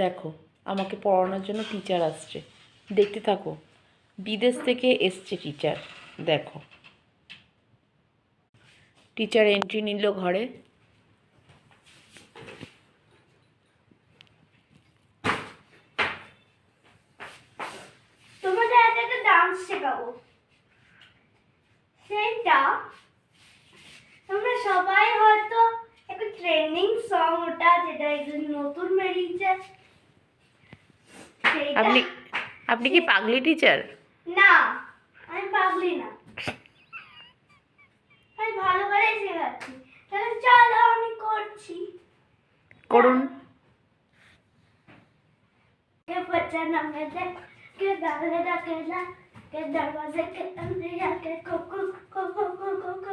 দেখো আমাকে পড়ানোর জন্য টিচার আসছে, দেখতে থাকো। বিদেশ থেকে এসছে টিচার। দেখো টিচার এন্ট্রি নিল ঘরে। তোমাদের আজ একটা ডান্স শেখাবো, সেটা তোমরা সবাই হয়তো একটা ট্রেন্ডিং সং, ওটা যেটা নতুন বেরিয়েছে আপনি আপনি কি পাগলি টিচার? না, আমি পাগলি না, আমি ভালো করে শেখাচ্ছি। তাহলে চলো আমি করছি। করুন। के बच्चा न मिले के दाले रखेला के दरवाजे के अंदर आके कोको कोको कोको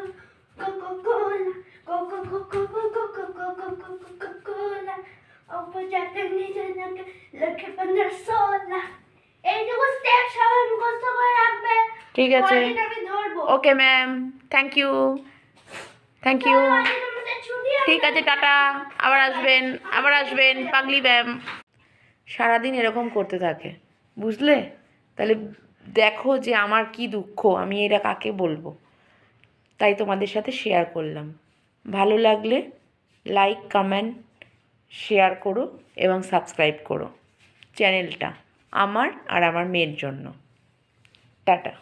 कोको कोला कोको कोको कोको कोको कोको कोला ऊपर जाके नीचे जाके लगे 15-16 এইটুকু স্টেপ সবাই মুখস্থ করে রাখবে। ঠিক আছে, আমি ধরবো। Okay ma'am, thank you. ঠিক আছে, টাটা। আবার আসবেন পাগলি ম্যাম। সারাদিন এরকম করতে থাকে, বুঝলে? তাহলে দেখো যে আমার কি দুঃখ, আমি এটা কাকে বলবো। তাই তোমাদের সাথে শেয়ার করলাম। ভালো লাগলে লাইক, কমেন্ট, শেয়ার করো এবং সাবস্ক্রাইব করো চ্যানেলটা, আমার আর আমার মেয়ের জন্য। টাটা।